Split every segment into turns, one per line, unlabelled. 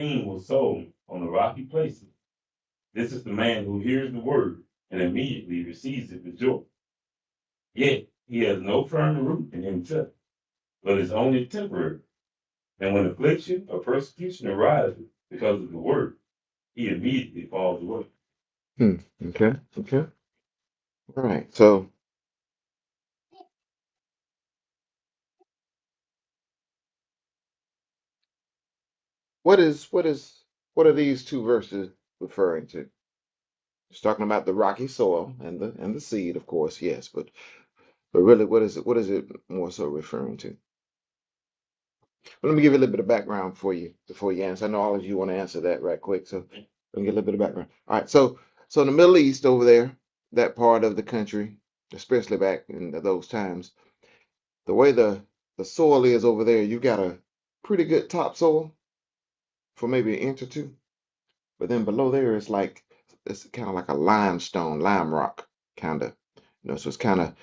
Cain was sown on the rocky places. This is the man who hears the word and immediately receives it with joy. Yet he has no firm root in himself, but is only temporary. And when affliction or persecution arises because of the word, he immediately falls away.
Hmm. Okay. Okay. All right. So what are these two verses referring to? It's talking about the rocky soil and the seed, of course, yes, but really, what is it more so referring to? But let me give you a little bit of background for you before you answer. I know all of you want to answer that right quick, so let me get a little bit of background. All right, so in the Middle East over there, that part of the country, especially back in those times, the way the soil is over there, you got a pretty good topsoil for maybe an inch or two, but then below there it's kind of like a limestone, lime rock, kind of. So it's kind of,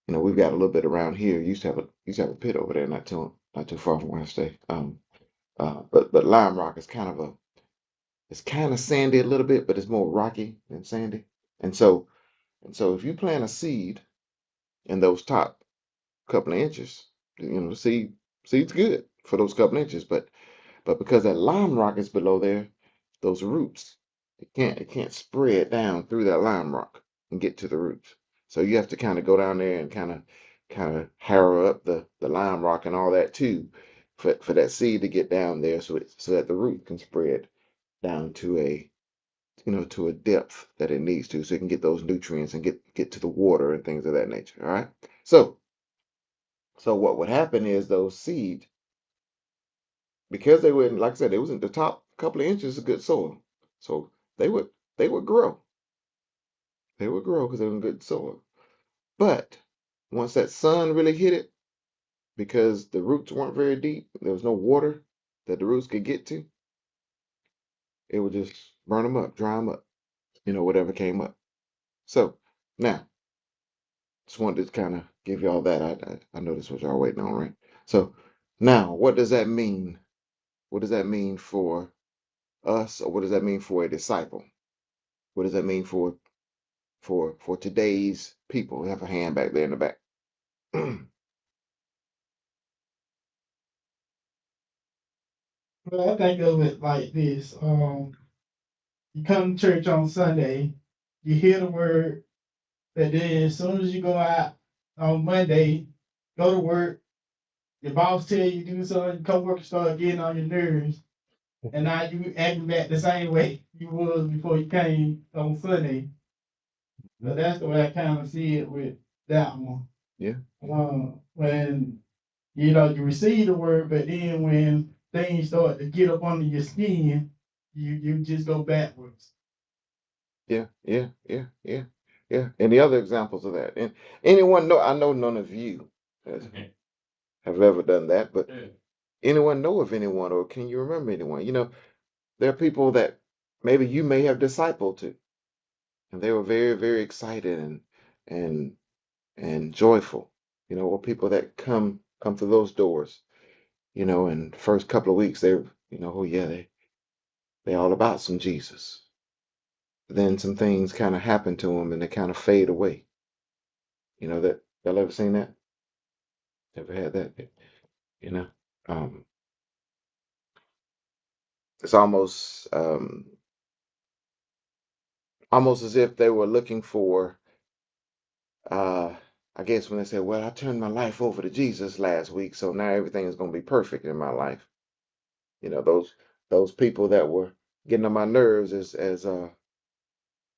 we've got a little bit around here. Used to have a pit over there, not too far from where I stay. But Lime Rock is it's kind of sandy a little bit, but it's more rocky than sandy. And so if you plant a seed in those top couple of inches, the seed's good for those couple inches. But because that lime rock is below there, those roots, it can't spread down through that lime rock and get to the roots. So you have to kind of go down there and kind of harrow up the lime rock and all that too, for that seed to get down there so that the root can spread down to a depth that it needs to, so it can get those nutrients and get to the water and things of that nature. All right. So what would happen is those seed, because they were, like I said, they was in the top couple of inches of good soil, so they would they would grow. They would grow because they were in good soil. But once that sun really hit it, because the roots weren't very deep, there was no water that the roots could get to, it would just burn them up, dry them up, whatever came up. So now, just wanted to kind of give y'all that. I know this was y'all waiting on, right? So now, what does that mean? What does that mean for us, or what does that mean for a disciple? What does that mean for today's people? We have a hand back there in the back.
Well, I think of it like this. You come to church on Sunday, you hear the word, but then as soon as you go out on Monday, go to work, your boss tell you to do something, your coworkers start getting on your nerves, and now you acting back the same way you was before you came on Sunday. So that's the way I kind of see it with that one.
Yeah.
When you receive the word, but then when things start to get up under your skin, you just go backwards.
Yeah, yeah, yeah, yeah, yeah. Any other examples of that? And anyone know? I know none of you have ever done that, but anyone know of anyone, or can you remember anyone? There are people that maybe you may have discipled to, and they were very, very excited and and joyful. Or people that come through those doors. And first couple of weeks oh yeah, they all about some Jesus. Then some things kind of happen to them, and they kind of fade away. That y'all ever seen that? Ever had that? You know, um, it's almost as if they were looking for, uh, I guess when they say, "Well, I turned my life over to Jesus last week, so now everything is going to be perfect in my life." Those people that were getting on my nerves, as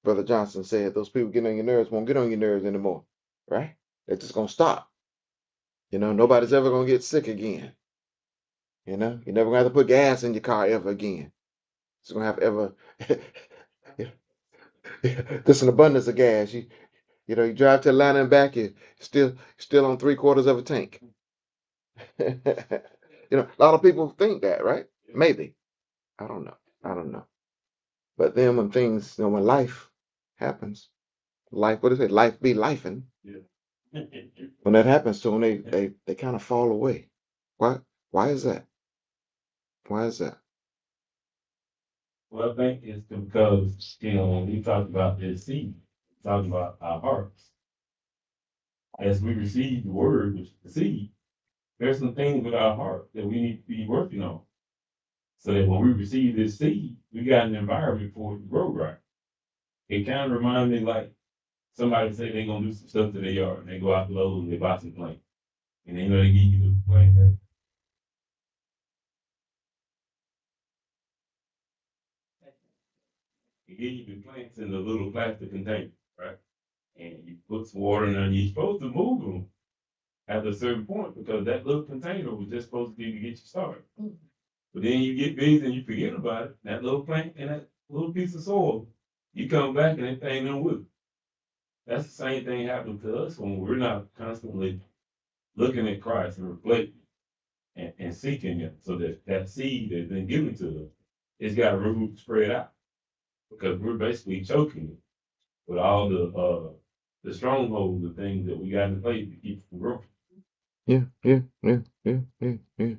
Brother Johnson said, those people getting on your nerves won't get on your nerves anymore, right? They're just gonna stop. Nobody's ever gonna get sick again. You're never gonna have to put gas in your car ever again. It's gonna have ever. There's an abundance of gas. You drive to Atlanta and back, you're still on three-quarters of a tank. A lot of people think that, right? Maybe. I don't know. I don't know. But then when things, when life happens, what is it? Life be lifing. When that happens to them, they kind of fall away. Why? Why is that? Why is that?
Well, I think it's because, when we talk about this seed, we talk about our hearts. As we receive the word, which is the seed, there's some things with our heart that we need to be working on. So that when we receive this seed, we got an environment for it to grow right. It kind of reminds me like somebody say they're gonna do some stuff to their yard, and they go out to Lowe's and they buy some plant. And they give you the plant, right? They give you the plants in the little plastic container, right? And you put some water in there, and you're supposed to move them at a certain point because that little container was just supposed to be to get you started. But then you get busy and you forget about it. That little plant and that little piece of soil, you come back and that thing done with it. That's the same thing happening to us when we're not constantly looking at Christ and reflecting and seeking Him. So that that seed that's been given to us, it's got room to spread out because we're basically choking it with all the strongholds, the things that we got in place to keep it from growing.
Yeah, yeah, yeah, yeah, yeah, yeah.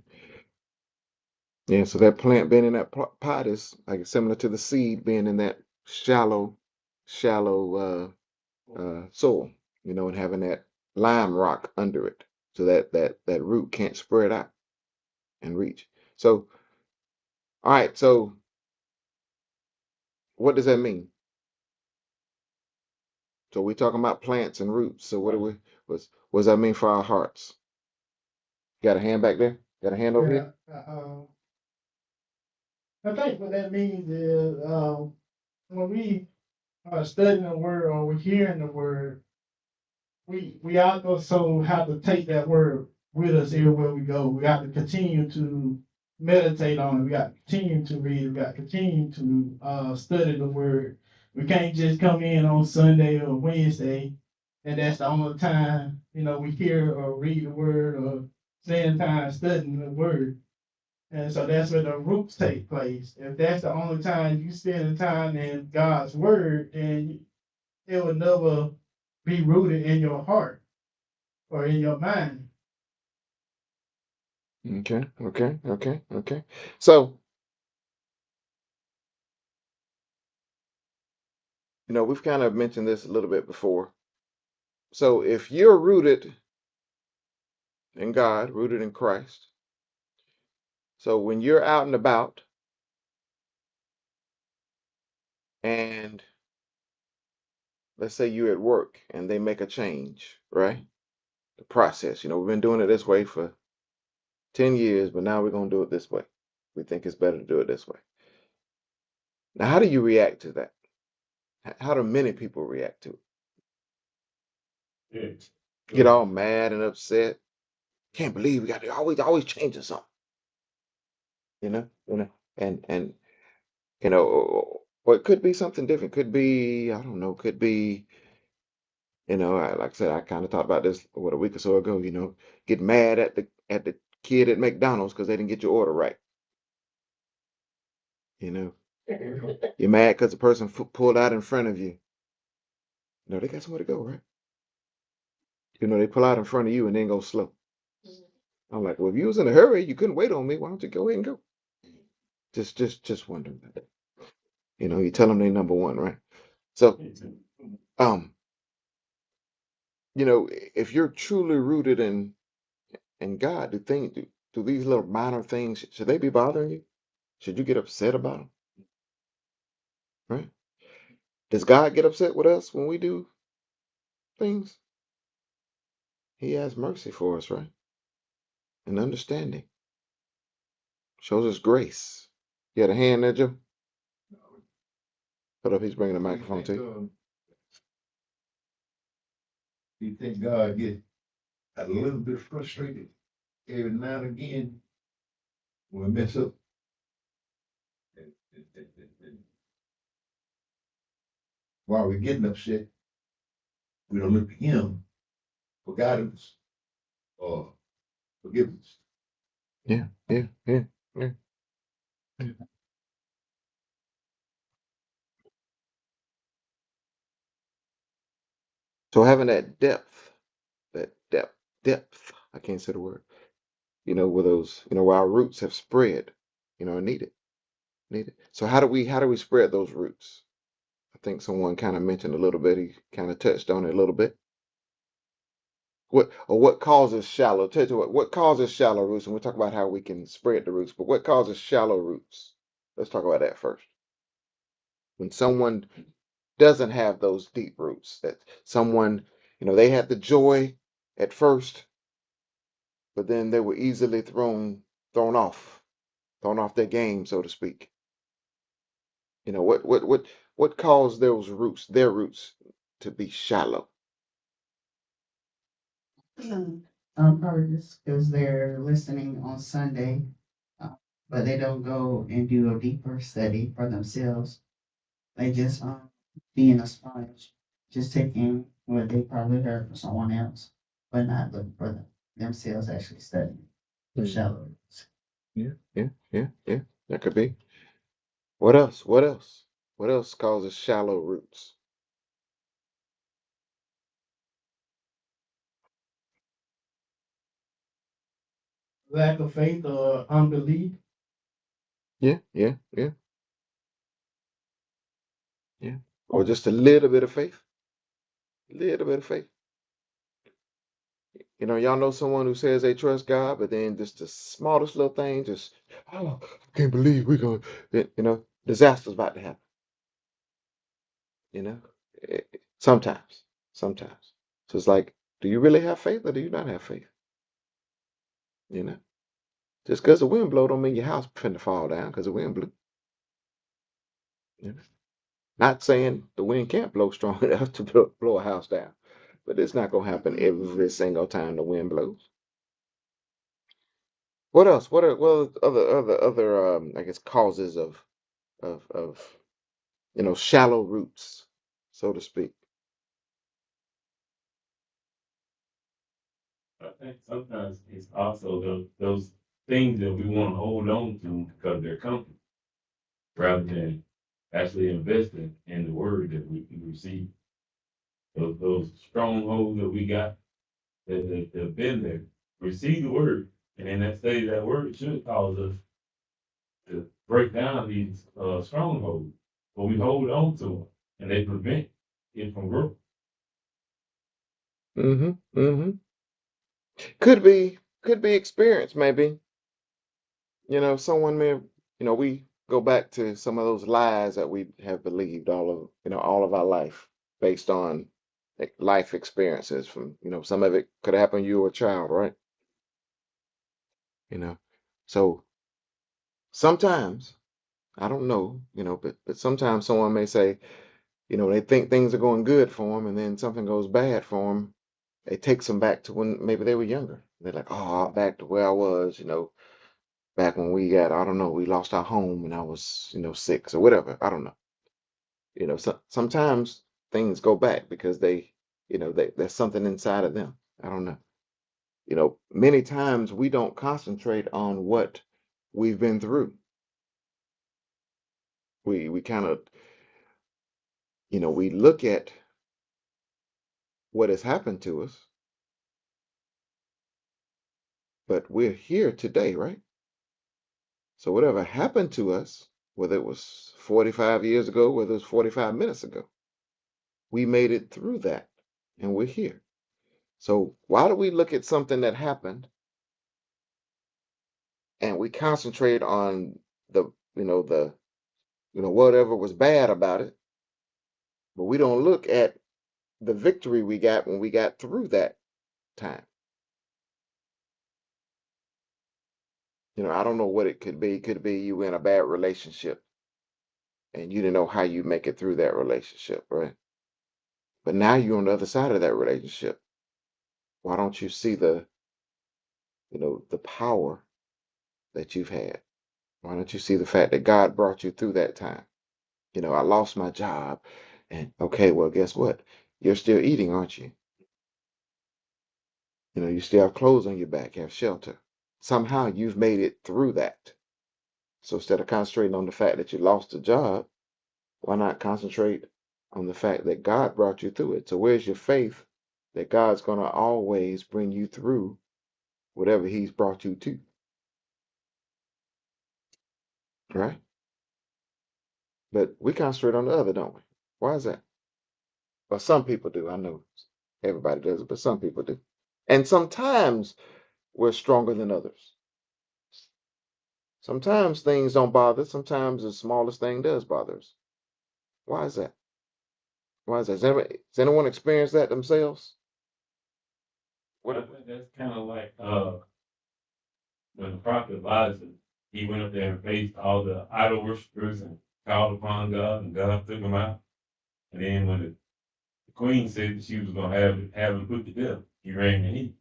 Yeah, so that plant being in that pot is like similar to the seed being in that shallow, shallow soil, and having that lime rock under it, so that root can't spread out and reach. So, all right, so what does that mean? So we're talking about plants and roots. So what does that mean for our hearts? Got a hand back there? Got a hand over here?
Yeah. I think what that means is when we are studying the word or we're hearing the word, we also have to take that word with us everywhere we go. We have to continue to meditate on it. We got to continue to read. We got to continue to study the word. We can't just come in on Sunday or Wednesday, and that's the only time we hear or read the word or spend time studying the word. And so that's where the roots take place. If that's the only time you spend time in God's word, then it will never be rooted in your heart or in your mind.
Okay, okay, okay, okay. So, we've kind of mentioned this a little bit before. So if you're rooted in God, rooted in Christ, so when you're out and about and let's say you're at work and they make a change, right? The process, we've been doing it this way for 10 years, but now we're going to do it this way. We think it's better to do it this way. Now, how do you react to that? How do many people react to it?
Yeah.
Get
Good.
all mad and upset. Can't believe we got to always changing something, and or it could be something different. Could be, I don't know, could be, like I said, I kind of thought about this a week or so ago, get mad at the kid at McDonald's because they didn't get your order right. You know, you're mad because the person pulled out in front of you. They got somewhere to go, right? They pull out in front of you and then go slow. I'm like, well, if you was in a hurry, you couldn't wait on me. Why don't you go ahead and go? Just wondering about that. You tell them they number one, right? So, um, if you're truly rooted in God, do these little minor things, should they be bothering you? Should you get upset about them? Right? Does God get upset with us when we do things? He has mercy for us, right? And understanding. Shows us grace. You had a hand there, Joe? Hold up, he's bringing the microphone to you.
You think God get a little bit frustrated every now and again when we mess up? And while we're getting upset, we don't look to Him for guidance or forgiveness.
Yeah, yeah, yeah, yeah. So having that depth, I can't say the word, where those, where our roots have spread, and need it. needed. So how do we spread those roots? I think someone kind of mentioned a little bit. He kind of touched on it a little bit. What causes shallow? Tell you what causes shallow roots, and we'll talk about how we can spread the roots. But what causes shallow roots? Let's talk about that first. When someone doesn't have those deep roots, that someone, they had the joy at first, but then they were easily thrown off their game, so to speak. What caused their roots to be shallow?
Probably just because they're listening on Sunday, uh, but they don't go and do a deeper study for themselves. They just being a sponge, just taking what they probably heard from someone else, but not looking for themselves actually studying for
Mm.
shallow roots.
Yeah, yeah, yeah, yeah. That could be. What else? What else? What else causes shallow roots?
Lack of faith or unbelief.
Yeah, yeah, yeah, yeah. Or just a little bit of faith. Little bit of faith. Y'all know someone who says they trust God, but then just the smallest little thing, just, oh, I can't believe we're going, disaster's about to happen. You know, sometimes, sometimes. So it's like, do you really have faith or do you not have faith? You know, just because the wind blow don't mean your house finna fall down because the wind blew. You know? Not saying the wind can't blow strong enough to blow a house down, but it's not gonna happen every single time the wind blows. What else? What are other I guess causes of shallow roots, so to speak.
I think sometimes it's also those things that we want to hold on to because they're comfortable, rather than actually investing in the word that we receive. Those strongholds that we got that have been there, receive the word, and in that stage, that word should cause us to break down these strongholds, but we hold on to them, and they prevent it from growing.
Mm-hmm. Could be experience, maybe. Someone may, we go back to some of those lies that we have believed all of our life based on like, life experiences from, some of it could happen when you were a child, right? You know. So sometimes, I don't know, but sometimes someone may say, they think things are going good for them and then something goes bad for them. It takes them back to when maybe they were younger. They're like, oh, back to where I was, back when I don't know, we lost our home and I was, 6 or whatever. I don't know. Sometimes things go back because there's something inside of them. I don't know. Many times we don't concentrate on what we've been through. We kind of, we look at what has happened to us, but we're here today, right? So whatever happened to us, whether it was 45 years ago, whether it was 45 minutes ago, we made it through that and we're here. So why do we look at something that happened and we concentrate on the whatever was bad about it, but we don't look at the victory we got when we got through that time? I don't know what it could be. It could be you in a bad relationship and you didn't know how you make it through that relationship, right? But now you're on the other side of that relationship. Why don't you see the power that you've had? Why don't you see the fact that God brought you through that time? I lost my job. And okay, well, guess what? You're still eating, aren't you? You still have clothes on your back, have shelter. Somehow you've made it through that. So instead of concentrating on the fact that you lost a job, why not concentrate on the fact that God brought you through it? So where's your faith that God's going to always bring you through whatever He's brought you to, right? But we concentrate on the other, don't we? Why is that? Well, some people do. I know everybody does it, but some people do. And sometimes we're stronger than others. Sometimes things don't bother us. Sometimes the smallest thing does bother us. Why is that? Why is that? Has anyone experienced that themselves?
I think that's kind of like when the prophet Elijah, he went up there and faced all the idol worshippers and called upon God, and God took him out. And then when the queen said that she was going to have him put to death, he ran the heat.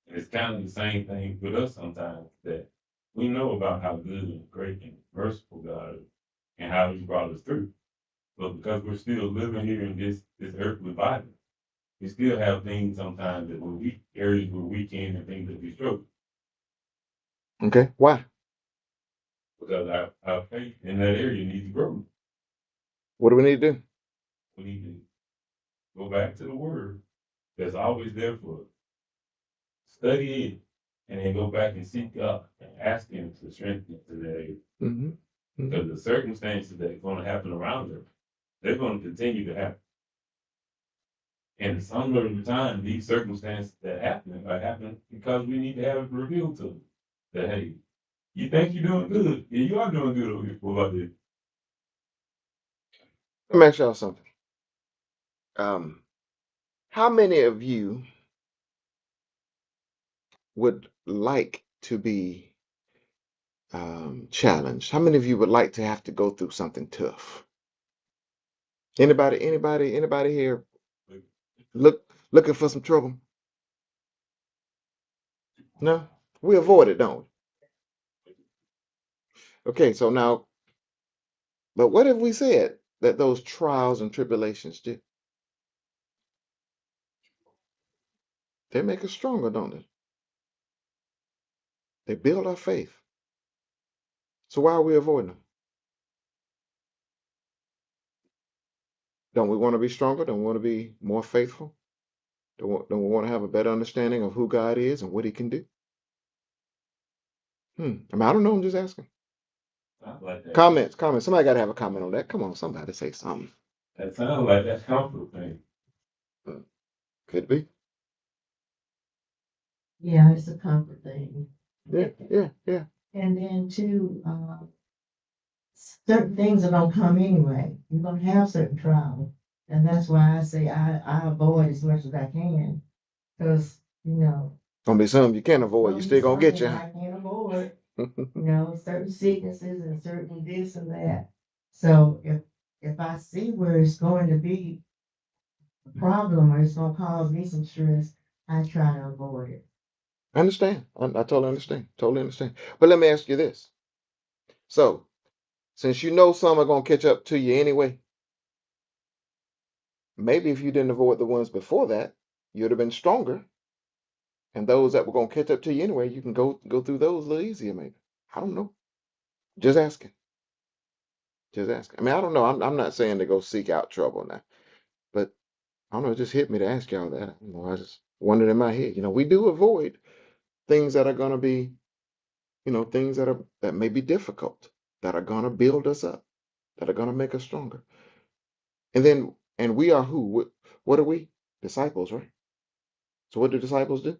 And it's kind of the same thing with us sometimes, that we know about how good and great and merciful God is and how He's brought us through. But because we're still living here in this earthly body, we still have things sometimes that we're weak, areas we're weak in, and things that we struggle.
Okay. Why?
Because our faith in that area needs to grow.
What do we need to do?
We need to go back to the Word that's always there for us, study it, and then go back and seek God and ask Him to strengthen us in that area.
Mm-hmm.
Because the circumstances that are going to happen around us, they're going to continue to happen. And some of the time, these circumstances that happen are happening because we need to have it revealed to them that, hey, you think you're doing good. Yeah, you are doing good over here. What about this?
Let me ask y'all something. Um, how many of you would like to be challenged? How many of you would like to have to go through something tough? Anybody here looking for some trouble? No? We avoid it, don't we? Okay, so now, but what if we said that those trials and tribulations do? They make us stronger, don't they? They build our faith. So why are we avoiding them? Don't we want to be stronger? Don't we want to be more faithful? Don't we want to have a better understanding of who God is and what He can do? I mean, I don't know. I'm just asking.
Sounds like that.
Comments. Somebody got to have a comment on that. Come on, somebody say something.
That sounds like that comfort thing.
Hmm, Could be.
Yeah, it's a comfort thing.
Yeah.
And then too, certain things are gonna come anyway. You're gonna have certain trials. And that's why I say I avoid as much as I can. Cause,
Gonna be something you can't avoid. You
gonna be
still gonna get
something
you,
I can't avoid.
huh?
Certain sicknesses and certain this and that. So if I see where it's going to be a problem or it's gonna cause me some stress, I try to avoid it.
I understand. I totally understand. Totally understand. But let me ask you this. So, since you know some are gonna catch up to you anyway, maybe if you didn't avoid the ones before that, you'd have been stronger. And those that were gonna catch up to you anyway, you can go through those a little easier, maybe. I don't know. Just asking. Just asking. I mean, I don't know. I'm not saying to go seek out trouble now, but I don't know. It just hit me to ask y'all that. I just wondered in my head. We do avoid things that are gonna be, things that may be difficult, that are gonna build us up, that are gonna make us stronger. And we are who? What are we? Disciples, right? So what do disciples do?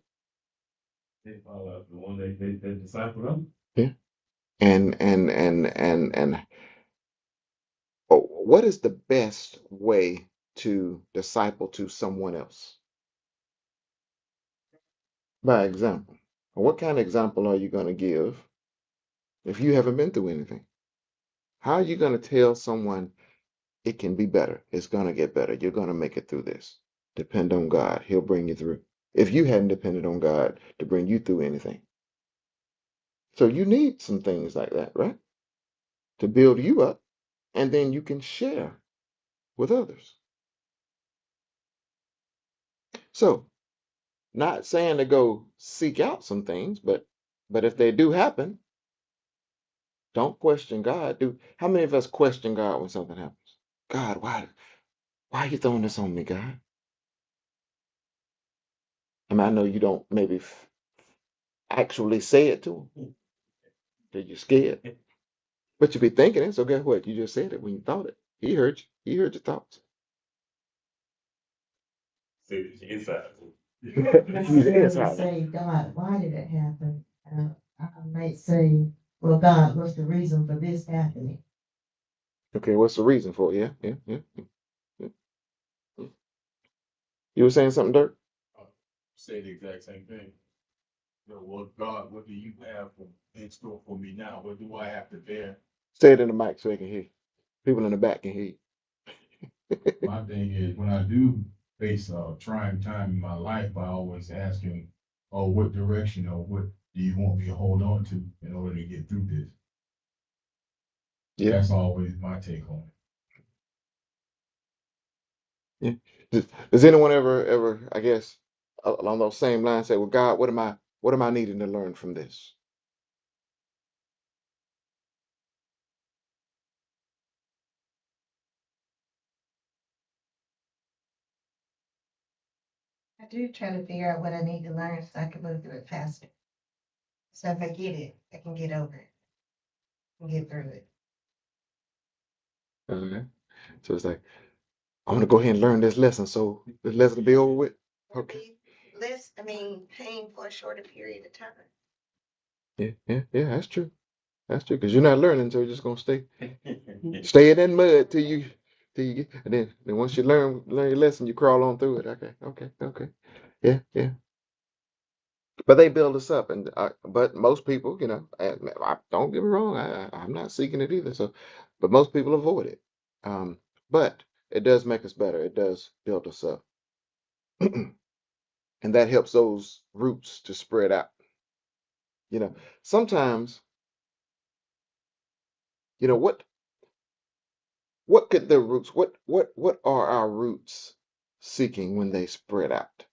They follow the one they disciple them.
Yeah. And what is the best way to disciple to someone else? By example. What kind of example are you going to give if you haven't been through anything? How are you going to tell someone it can be better? It's going to get better. You're going to make it through this. Depend on God. He'll bring you through. If you hadn't depended on God to bring you through anything. So you need some things like that, right? To build you up, and then you can share with others. So, not saying to go seek out some things, but if they do happen, don't question God. How many of us question God when something happens? God, why are you throwing this on me, God? I mean, I know you don't maybe actually say it to him. That you're scared. But you be thinking it, so guess what? You just said it when you thought it. He heard you. He heard your thoughts.
Say this inside.
He's the
necessarily
insider.
say, God, why did it happen? I might say, well, God, what's the reason for this happening?
Okay, what's the reason for it? Yeah, yeah, yeah, yeah, yeah. You were saying something, Dirk?
Say the exact same thing. You know, well, God, what do you have in store for me now? What do I have to bear?
Say it in the mic so they can hear you. People in the back can hear you.
My thing is, when I do face a trying time in my life, I always ask him, oh, what direction or what do you want me to hold on to in order to get through this?
Yeah,
That's always my take on
yeah. Does anyone ever, I guess, along those same lines, say, "Well, God, what am I needing to learn from this?"
I do try to figure out what I need to learn so I can move through it faster. So if I get it, I can get over it and get through it.
Okay. So it's like, I'm gonna go ahead and learn this lesson, so this lesson will be over with.
Or
Okay.
be less, I mean, pain for a shorter period of time.
Yeah, yeah, yeah. That's true. That's true. Because you're not learning, so you're just gonna stay in that mud till you get, and then once you learn your lesson, you crawl on through it. Okay, okay, okay. Yeah, yeah. But they build us up, and but most people, don't get me wrong, I'm not seeking it either. So, but most people avoid it. But it does make us better. It does build us up, and that helps those roots to spread out. You know, sometimes, you know, what could the roots, what are our roots seeking when they spread out?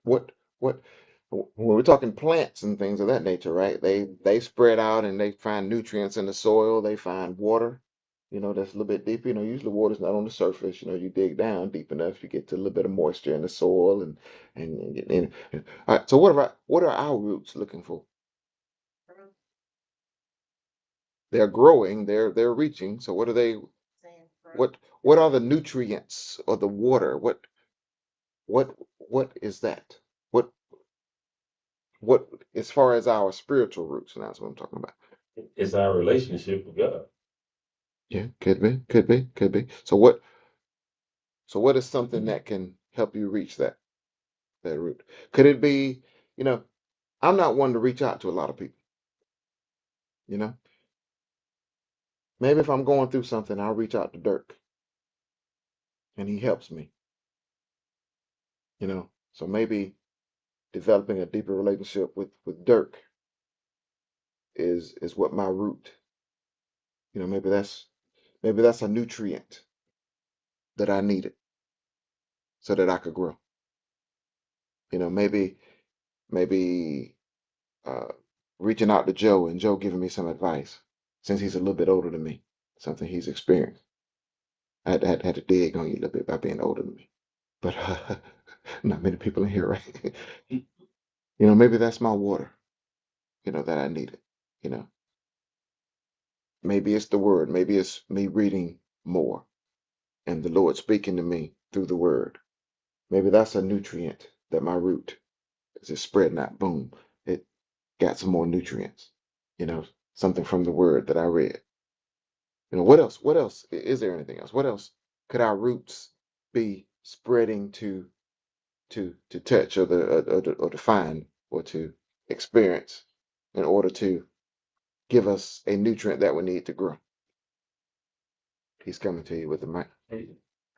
What what when we're talking plants and things of that nature, right? They spread out and they find nutrients in the soil, they find water, that's a little bit deeper. Usually water's not on the surface. You dig down deep enough, you get to a little bit of moisture in the soil and all right, so what are our roots looking for? They're growing, they're reaching. So what are they
Saying growth.
what are the nutrients or the water? What is that? What what as far as our spiritual roots, and that's what I'm talking about.
It's our relationship with God.
Yeah, could be, could be, could be. So what is something that can help you reach that root? Could it be, you know, I'm not one to reach out to a lot of people, you know. Maybe if I'm going through something, I'll reach out to Dirk and he helps me. So maybe developing a deeper relationship with Dirk is what my root, maybe that's a nutrient that I needed so that I could grow. Maybe uh, reaching out to Joe and Joe giving me some advice since he's a little bit older than me, something he's experienced. I had to dig on you a little bit by being older than me, but not many people in here, right? Maybe that's my water, that I needed. You know, maybe it's the word, maybe it's me reading more and the Lord speaking to me through the word. Maybe that's a nutrient that my root is just spreading out. Boom, it got some more nutrients. Something from the word that I read. What else? What else? Is there anything else? What else could our roots be spreading to touch or to find or to experience in order to give us a nutrient that we need to grow? He's coming to you with the mic.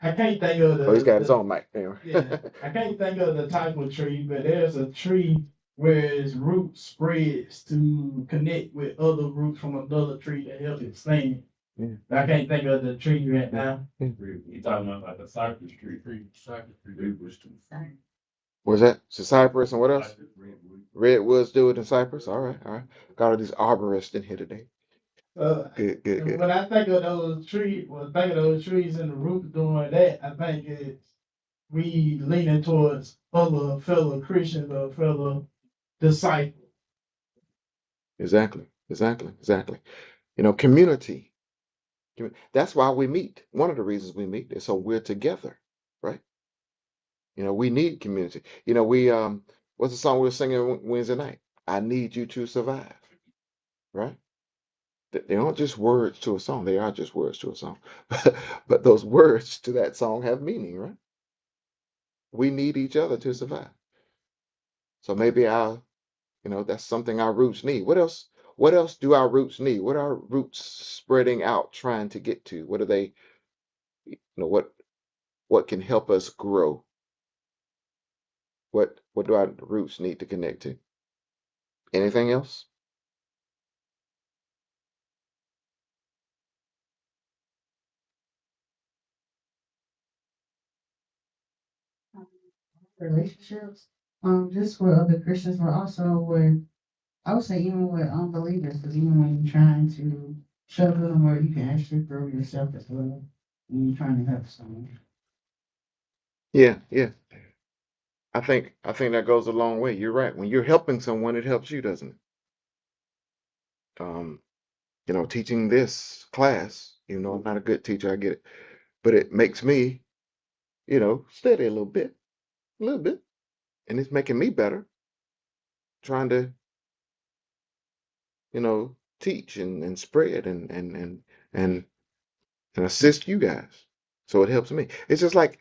I can't think of
Oh, he's got his
the
own mic. Anyway.
yeah, I can't think of the type of tree, but there's a tree where its root spreads to connect with other roots from another tree to help it stand.
Yeah.
I can't think of the tree right now.
You talking about like a cypress tree?
Cypress tree was too.
Where's that? So Cypress and what else?
Redwood.
Redwoods do it in Cypress. All right, all right. Got all these arborists in here today. Good, good, good.
When I think of those trees, and the roots doing that, I think it's we leaning towards other fellow Christians or fellow disciples.
Exactly, Exactly, exactly. You know, community. That's why we meet. One of the reasons we meet is so we're together, right? You know, we need community. You know, what's the song we were singing Wednesday night? I need you to survive, right? They aren't just words to a song. They are just words to a song. But those words to that song have meaning, right? We need each other to survive. So maybe that's something our roots need. What else do our roots need? What are our roots spreading out trying to get to? What are they, what can help us grow? What do our roots need to connect to? Anything else?
Relationships, just with other Christians, but also with, I would say even with unbelievers, because even when you're trying to show them where you can actually grow yourself as well, when you're trying to help someone.
Yeah, yeah. I think that goes a long way. You're right. When you're helping someone, it helps you, doesn't it? Teaching this class, I'm not a good teacher, I get it, but it makes me, steady a little bit, and it's making me better, trying to, teach and spread and and assist you guys. So it helps me. It's just like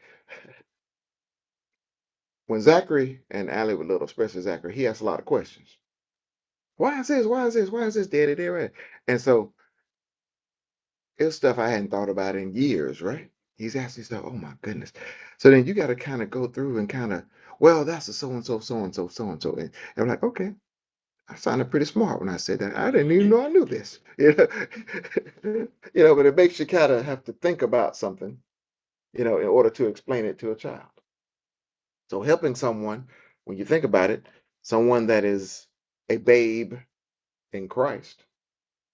when Zachary and Allie were little, especially Zachary, he asked a lot of questions. Why is this? Why is this? Why is this, Daddy? There, and so it's stuff I hadn't thought about in years, right? He's asking stuff. Oh my goodness. So then you got to kind of go through and kind of, well, that's a so and so, so and so, so and so, and I'm like, okay, I sounded pretty smart when I said that. I didn't even know I knew this, But it makes you kind of have to think about something, in order to explain it to a child. So helping someone, when you think about it, someone that is a babe in Christ,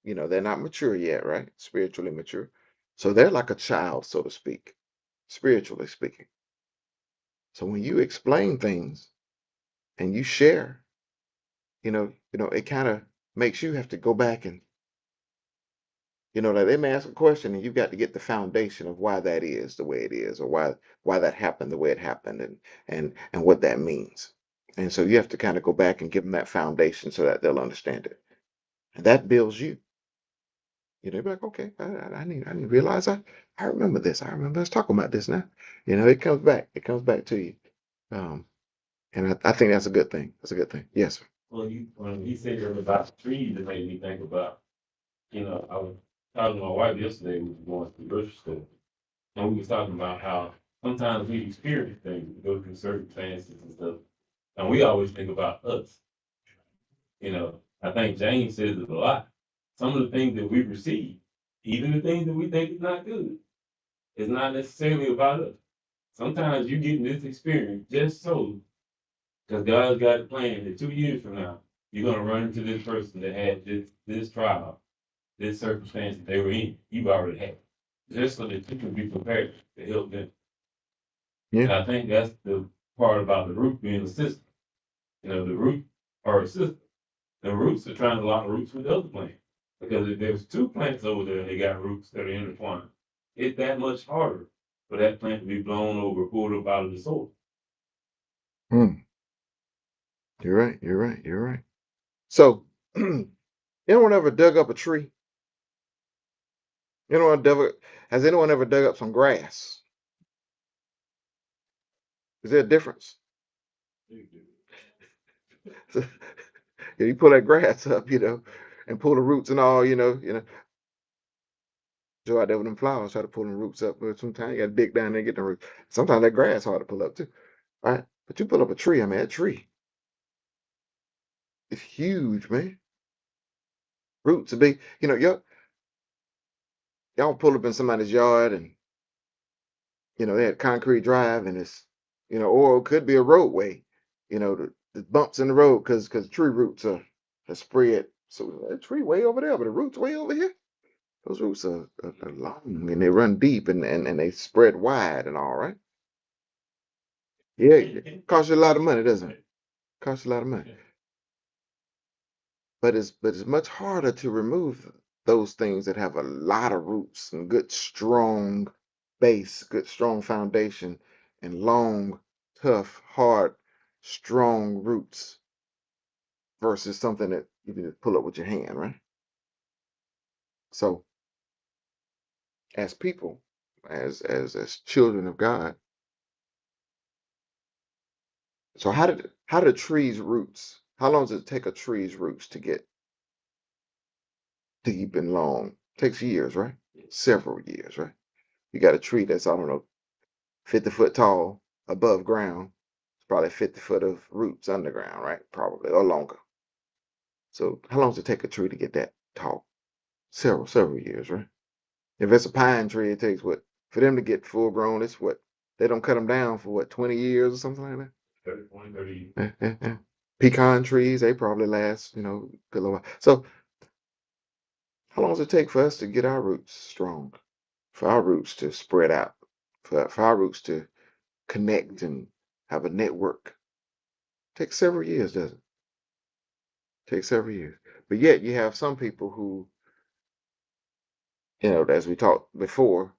they're not mature yet, right? Spiritually mature. So they're like a child, so to speak, spiritually speaking. So when you explain things and you share, it kind of makes you have to go back and, like they may ask a question and you've got to get the foundation of why that is the way it is, or why that happened the way it happened, and what that means. And so you have to kind of go back and give them that foundation so that they'll understand it. And that builds you. You're like, okay, I didn't realize I remember this. I remember us talking about this now. It comes back. It comes back to you. Um, and I think that's a good thing. That's a good thing. Yes, sir.
Well, when he said that about the trees, it made me think about, I was talking to my wife yesterday. We were going to the grocery store, and we was talking about how sometimes we experience things, we go through circumstances and stuff, and we always think about us. I think James says it a lot. Some of the things that we receive, even the things that we think is not good, is not necessarily about us. Sometimes you get this experience just so, because God's got a plan that 2 years from now, you're gonna run into this person that had this trial, this circumstance that they were in. You've already had, just so that you can be prepared to help them.
Yeah.
And I think that's the part about the root being a system. The root or a system. The roots are trying to lock roots with the other plants. Because if there's two plants over there and they got roots that are intertwined, it's that much harder for that plant to be blown over, pulled up out of the soil.
Hmm. You're right. You're right. You're right. So, anyone ever dug up a tree? Has anyone ever dug up some grass? Is there a difference? Yeah, you pull that grass up, and pull the roots and all, go out there with them flowers, try to pull them roots up. But sometimes you got to dig down there and get the roots. Sometimes that grass hard to pull up too, right? But you pull up a tree, I mean, that tree is huge, man. Roots are big. Y'all pull up in somebody's yard and, they had concrete drive and or it could be a roadway, the bumps in the road because tree roots are spread. So that tree way over there, but the roots way over here. Those roots are long and they run deep and they spread wide and all, right? Yeah, it costs you a lot of money, doesn't it? Costs you a lot of money. but it's much harder to remove those things that have a lot of roots and good strong base, good strong foundation, and long, tough, hard, strong roots versus something that you can just pull up with your hand, right? So as people, as children of God, so how do trees roots? How long does it take a tree's roots to get deep and long? Takes years, right? Several years, right? You got a tree that's, I don't know, 50 foot tall above ground. It's probably 50 foot of roots underground, right? Probably, or longer. So how long does it take a tree to get that tall? Several years, right? If it's a pine tree, it takes what? For them to get full grown, it's what? They don't cut them down for what, 20 years or something like that?
30, 20, 30.
Pecan trees, they probably last, a good little while. So how long does it take for us to get our roots strong? For our roots to spread out? For our roots to connect and have a network? Takes several years, doesn't it? Takes several years. But yet you have some people who, as we talked before,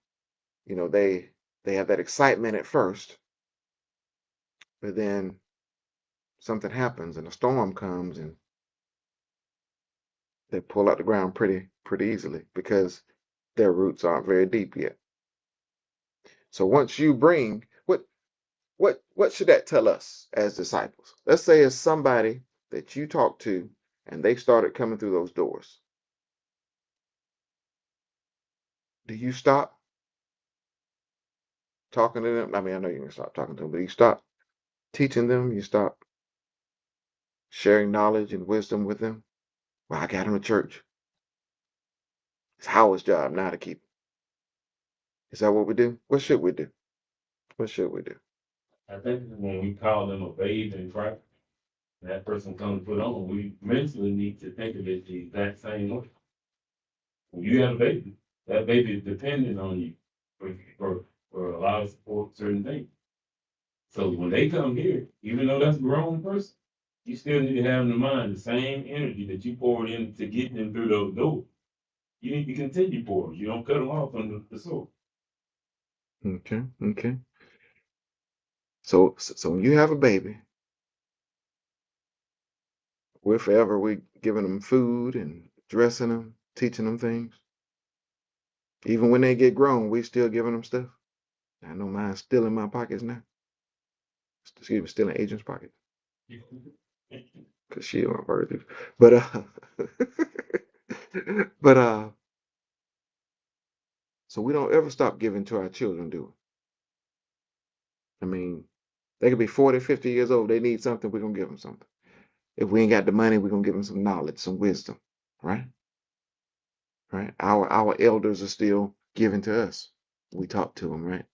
they have that excitement at first, but then something happens and a storm comes and they pull out the ground pretty easily because their roots aren't very deep yet. So once you bring what should that tell us as disciples? Let's say it's somebody that you talk to and they started coming through those doors. Do you stop talking to them? I mean, I know you're gonna stop talking to them, but you stop teaching them, you stop sharing knowledge and wisdom with them. Well, I got them to church. It's Howard's job now to keep. Is that what we do? What should we do? What should we do?
I think when we call them a babe in Christ, that person comes to put on, we mentally need to think of it the exact same way. When you have a baby, that baby is dependent on you for a lot of support, certain things. So when they come here, even though that's a grown person, you still need to have in mind the same energy that you poured in to get them through those doors. You need to continue pouring. You don't cut them off from the source.
Okay, okay. So when you have a baby, we giving them food and dressing them, teaching them things. Even when they get grown, we still giving them stuff. I know mine's still in my pockets now. Excuse me, still in Agent's pocket because she on birthday. But but so we don't ever stop giving to our children, do we? I mean, they could be 40, 50 years old. They need something, we're gonna give them something. If we ain't got the money, we're gonna give them some knowledge, some wisdom, right? Right? Our elders are still giving to us. We talk to them, right?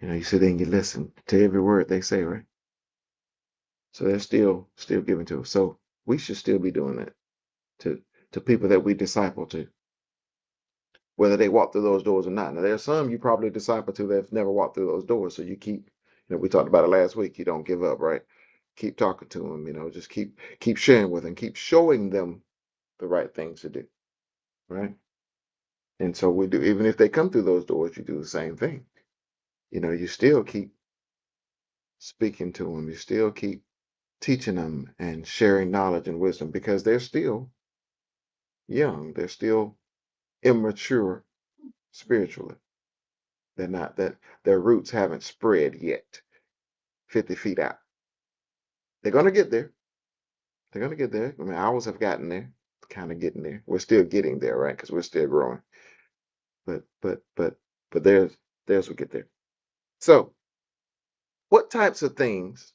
You sit there and you listen to every word they say, right? So they're still giving to us. So we should still be doing that to people that we disciple to, whether they walk through those doors or not. Now there's some you probably disciple to that have never walked through those doors. So you keep, we talked about it last week. You don't give up, right? Keep talking to them. Just keep sharing with them, keep showing them the right things to do, right? And so we do. Even if they come through those doors, you do the same thing. You still keep speaking to them. You still keep teaching them and sharing knowledge and wisdom because they're still young. They're still immature spiritually. They're not that their roots haven't spread yet 50 feet out. They're gonna get there. They're gonna get there. I mean, ours have gotten there, kind of getting there. We're still getting there, right? Because we're still growing. But theirs will get there. So, what types of things?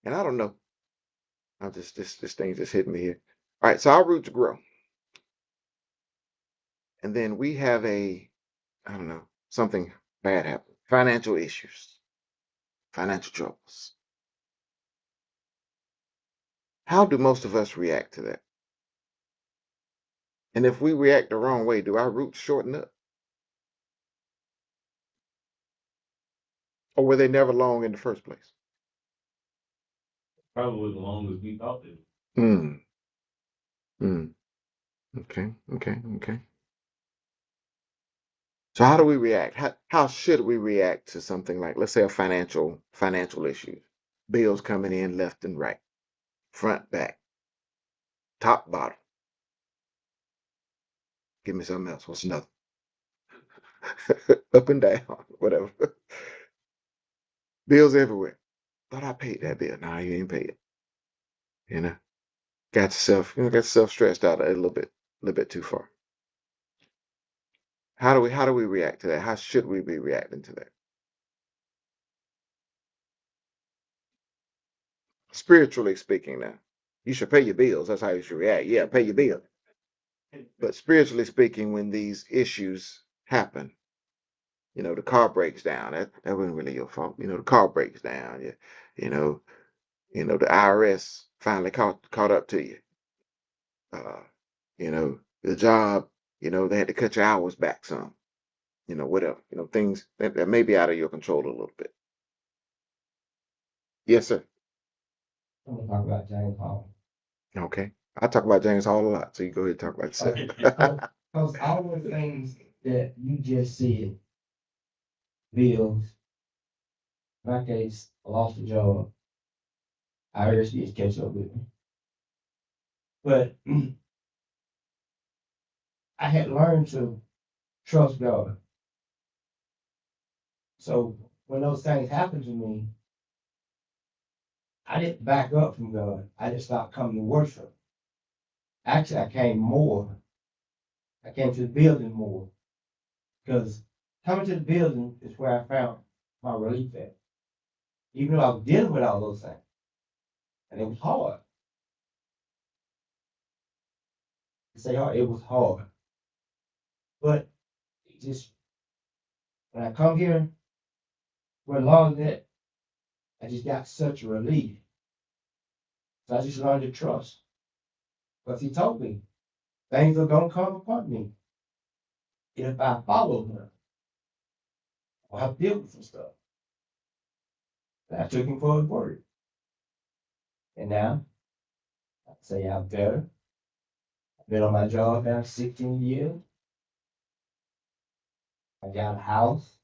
And I don't know. I just this thing just hit me here. All right, so our roots grow, and then we have I don't know, something bad happen. Financial issues, financial troubles. How do most of us react to that? And if we react the wrong way, do our roots shorten up? Or were they never long in the first place?
Probably as long as we thought it.
Mm, mm. Okay, okay, okay. So how do we react? How should we react to something like, let's say, a financial issue? Bills coming in left and right, front, back, top, bottom. Give me something else. What's another? Up and down, whatever. Bills everywhere. Thought I paid that bill. Nah, you ain't paid it. You know, got yourself stretched out a little bit too far. How do we react to that? How should we be reacting to that? Spiritually speaking, now, you should pay your bills. That's how you should react. Yeah, pay your bill. But spiritually speaking, when these issues happen, the car breaks down. That wasn't really your fault. The car breaks down. You know, the IRS finally caught up to you. Uh, the job, they had to cut your hours back some. Whatever. Things that may be out of your control a little bit. Yes, sir.
I'm gonna talk about James Hall.
Okay. I talk about James Hall a lot, so you go ahead and talk about yourself.
Because all the things that you just said, bills, in my case, I lost a job, IRS is catch up with me. But I had learned to trust God. So when those things happened to me, I didn't back up from God. I just stopped coming to worship. Actually, I came more. I came to the building more because coming to the building is where I found my relief at. Even though I was dealing with all those things, and it was hard. To say hard, it was hard. But it just when I come here, where long that I just got such a relief. So I just learned to trust. Because he told me things are gonna come upon me if I follow him. I'll have to deal with some stuff. And I took him for his word. And now I say I'm better. I've been on my job now 16 years. I got a house.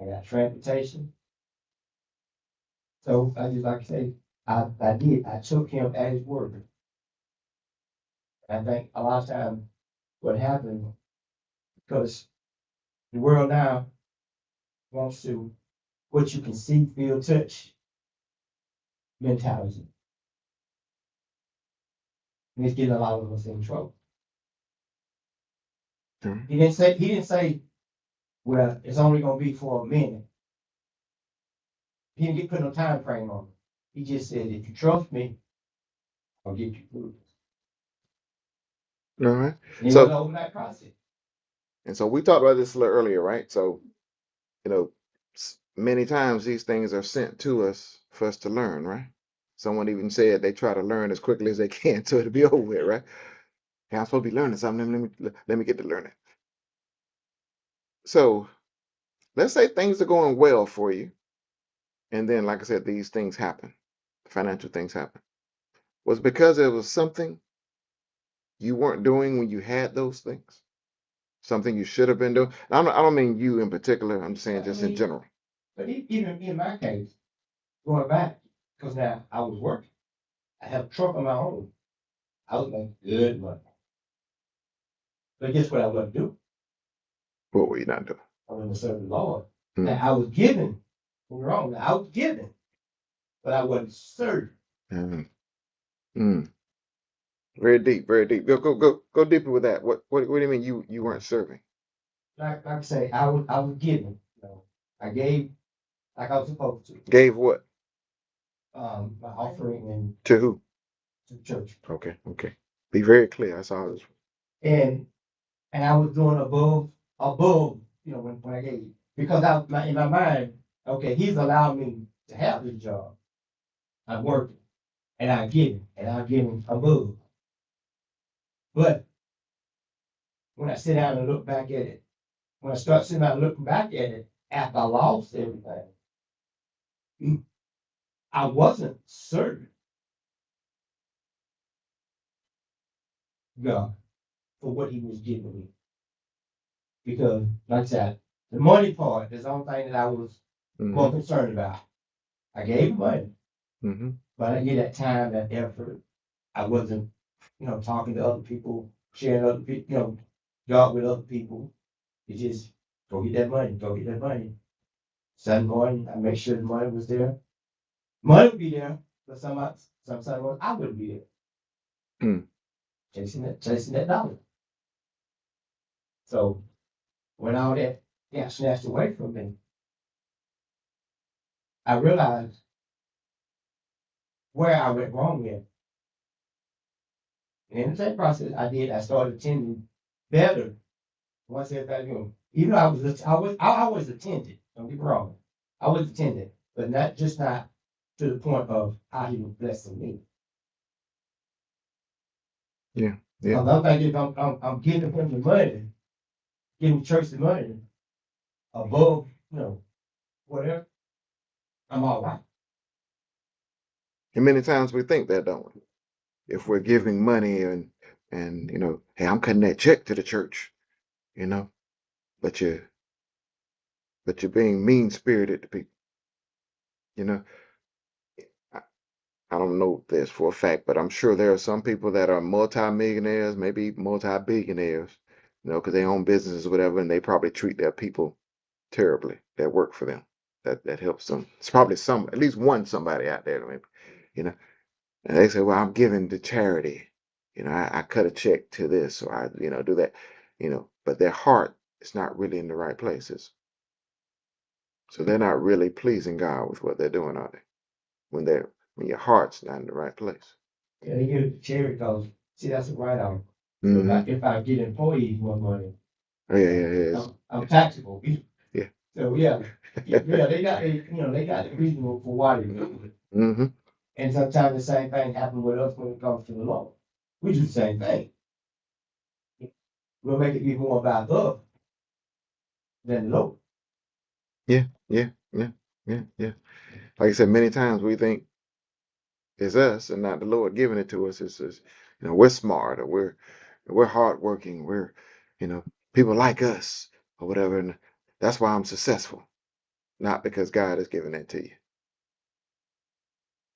I got transportation. So I just like to say, I did. I took him at his word. I think a lot of times what happened because the world now wants to what you can see, feel, touch mentality. And it's getting a lot of us in trouble.
Mhm.
He didn't say, well, it's only gonna be for a minute. He didn't put no time frame on it. He just said, if you trust me, I'll get you through
All right.
it. And it was an
So,
overnight process.
and so we talked about this a little earlier, right? So, many times these things are sent to us for us to learn, right? Someone even said they try to learn as quickly as they can so it'll be over with, right? Hey, I'm supposed to be learning something. Let me get to learning. So let's say things are going well for you, and then, like I said, these things happen. Financial things happen. Was it because it was something you weren't doing when you had those things? Something you should have been doing? I don't mean you in particular. I'm just saying
I
just in
mean,
general.
but even in my case, going back, because now I was working. I have a truck on my own. I was making good money. But guess what I wasn't doing?
What were you not doing?
I was serving the Lord.
Mm,
Now I was giving. Don't get me wrong. Now, I was giving, but I wasn't serving.
mm, mm. Very deep, very deep. Go deeper with that. What do you mean you weren't serving?
Like I say, I was giving. I gave like I was supposed to.
Gave what?
My offering and
To who?
to the church,
Okay. Be very clear. That's all.
and I was doing above. When I gave because in my mind, okay, He's allowed me to have this job. I'm working, and I give it, and I give Him above. But when I sit down and look back at it, when I start sitting down and looking back at it after I lost everything, I wasn't serving God for what He was giving me because, like I said, the money part is the only thing that I was more
Mm-hmm.
concerned about. I gave money,
Mm-hmm.
but I didn't get that time, that effort. I wasn't, talking to other people, sharing other people, God with other people. It just go get that money, go get that money. Sunday morning, I make sure the money was there. Money would be there, but some Sunday morning I wouldn't be there,
Mm.
chasing that dollar. So when all that got snatched away from me, I realized where I went wrong in. And in the same process I started attending better once everybody knew. Even though I always attended, don't get me wrong. I was attending, but not to the point of how he was blessing me.
Yeah. Yeah.
Because I'm thinking if I'm giving him the money, giving the church the money above, whatever, I'm all right.
And many times we think that, don't we? If we're giving money and hey, I'm cutting that check to the church, you know, but you're being mean spirited to people. You know, I, I don't know this for a fact, but I'm sure there are some people that are multi-millionaires, maybe multi-billionaires, because they own businesses or whatever, and they probably treat their people terribly that work for them. That helps them. It's probably at least one somebody out there, maybe, you know. And they say, well, I'm giving to charity. I cut a check to this or I, do that, but their heart is not really in the right places. So they're not really pleasing God with what they're doing, are they? When your heart's not in the right place.
Yeah, they give it to charity because, see, that's a write-off. So
Mm-hmm.
if I get employees more money,
Oh, yeah, yeah, yeah.
I'm taxable.
Yeah.
So yeah, they got the reason for why they do it.
Mm-hmm.
And sometimes the same thing happens with us when it comes to the law. We do the same thing. We'll make it be more about us than the Lord.
Yeah, yeah, yeah, yeah, yeah. Like I said, many times we think it's us and not the Lord giving it to us. It's just, we're smart or we're hardworking. You know, people like us or whatever. And that's why I'm successful, not because God has given it to you.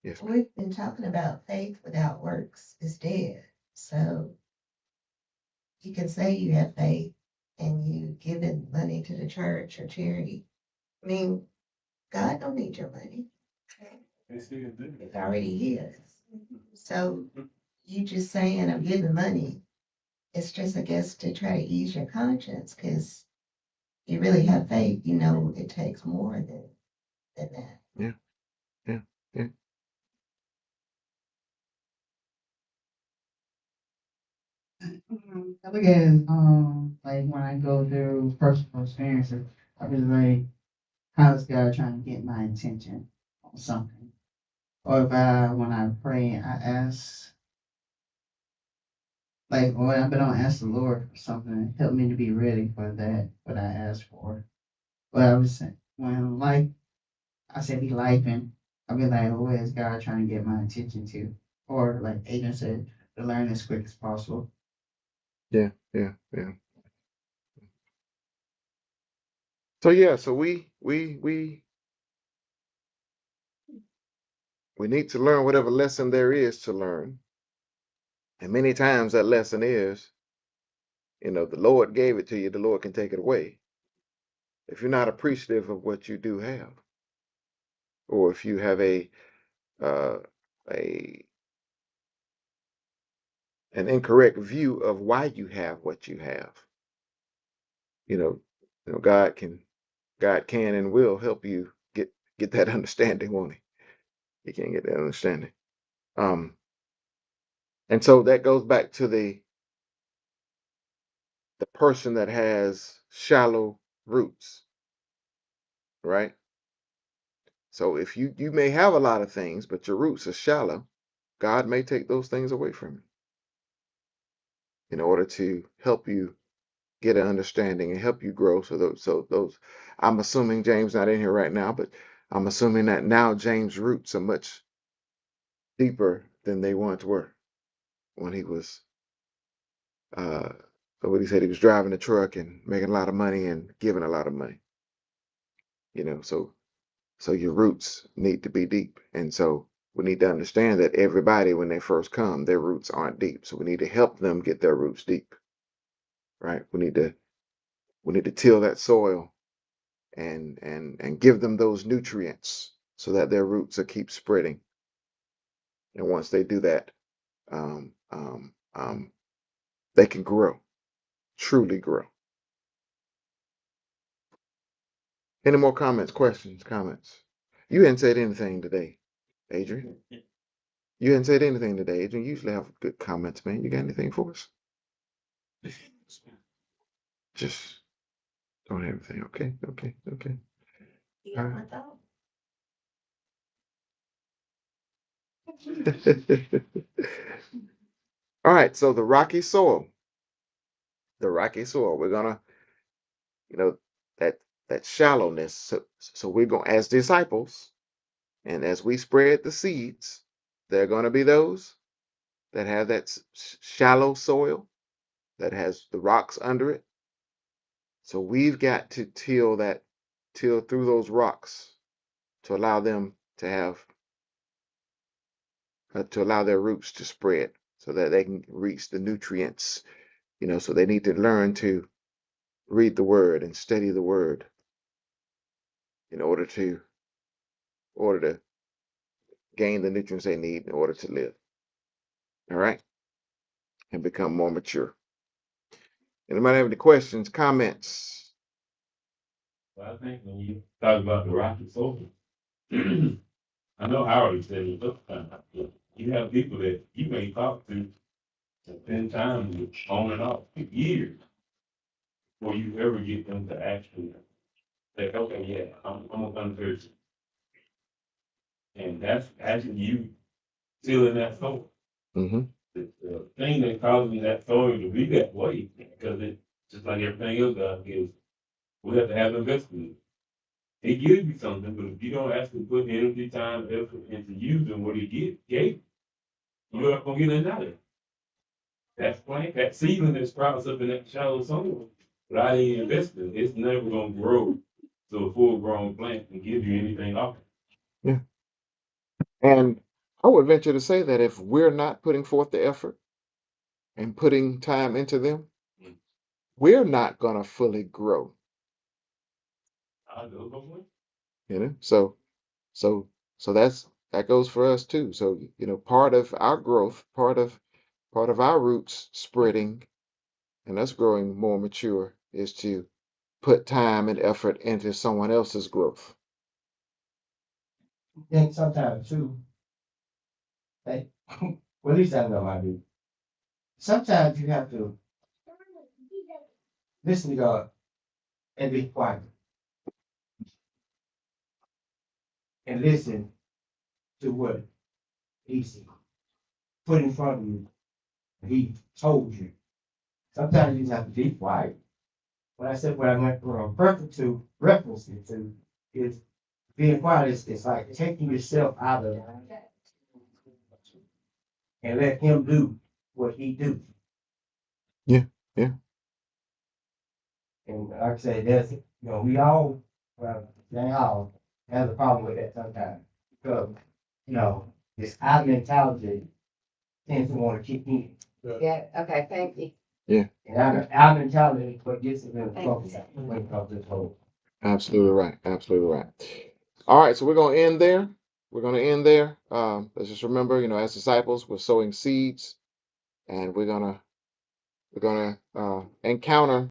Yes, ma'am.
We've been talking about faith without works is dead. So you can say you have faith and you giving money to the church or charity. I mean, God don't need your money. It's already his. So you just saying I'm giving money, it's just, I guess, to try to ease your conscience because you really have faith, it takes more than that.
Yeah, yeah, yeah.
I look at it, like when I go through personal experiences, I was like, how is God trying to get my attention on something? Or when I pray, I ask, like, or I've been on ask the Lord for something, help me to be ready for that, what I asked for. But I was saying, when I said be life, and I'll be like, what is God trying to get my attention to? Or like Adrian said, to learn as quick as possible.
Yeah, yeah, yeah. So yeah, so we need to learn whatever lesson there is to learn. And many times that lesson is, the Lord gave it to you, the Lord can take it away. If you're not appreciative of what you do have, or if you have uh, a an incorrect view of why you have what you have, you know, God can and will help you get that understanding, won't he? He can get that understanding. Um, and so that goes back to the person that has shallow roots, right? So if you may have a lot of things, but your roots are shallow, God may take those things away from you in order to help you get an understanding and help you grow. So those I'm assuming James not in here right now, but I'm assuming that now James' roots are much deeper than they once were when he was, uh, what he said, he was driving a truck and making a lot of money and giving a lot of money. So your roots need to be deep. And so we need to understand that everybody, when they first come, their roots aren't deep. So we need to help them get their roots deep, right? We need to till that soil and give them those nutrients so that their roots will keep spreading. And once they do that, um, um, um, they can grow, truly grow. Any more comments, questions, comments? You hadn't said anything today, Adrian. You hadn't said anything today, Adrian. You usually have good comments, man. You got anything for us? Just don't have anything. Okay, okay, okay.
You
All
got my
right.
thought?
All right. So the rocky soil, the rocky soil. We're gonna, you know, that that shallowness. So we're going as disciples, and as we spread the seeds, there are gonna be those that have that shallow soil that has the rocks under it. So we've got to till through those rocks to allow them to have to allow their roots to spread so that they can reach the nutrients. So they need to learn to read the word and study the word in order to gain the nutrients they need in order to live. All right, and become more mature. Anybody have any questions, comments?
But I think when you talk about the rocky soil, I know Howard said it looks kind of you have people that you may talk to and spend time with on and off for years before you ever get them to actually say, okay, yeah, I'm a fun person. And that's actually you tilling that soil.
Mm-hmm.
The thing that causes that soil to be that way, because it just like everything else God gives, we have to have investment. He gives you something, but if you don't actually put energy, time, effort into using what he gave, you're not gonna get nothing out of it. That plant, that seedling that sprouts up in that shallow soil, without any investment, it's never gonna grow to a full grown plant and give you anything off it.
Yeah. And I would venture to say that if we're not putting forth the effort and putting time into them, we're not going to fully grow.
I'll go for it.
So so that goes for us too. So part of our growth, part of our roots spreading and us growing more mature is to put time and effort into someone else's growth.
I think sometimes too, like, well, at least I know I do. Sometimes you have to listen to God and be quiet and listen to what He's put in front of you. He told you. Sometimes you just have to be quiet. When I said what I went from referencing to is being quiet is like taking yourself out of it and let Him do what He do.
Yeah, yeah.
And like I say, we all, well, they all have a problem with that sometimes. Because, this our mentality tends to want to kick in.
Yeah, okay, thank you.
Yeah,
And our mentality is what gets us in trouble when it comes to this whole.
absolutely right. Absolutely right. All right, so we're going to end there. We're going to end there. Let's just remember, as disciples, we're sowing seeds, and we're gonna encounter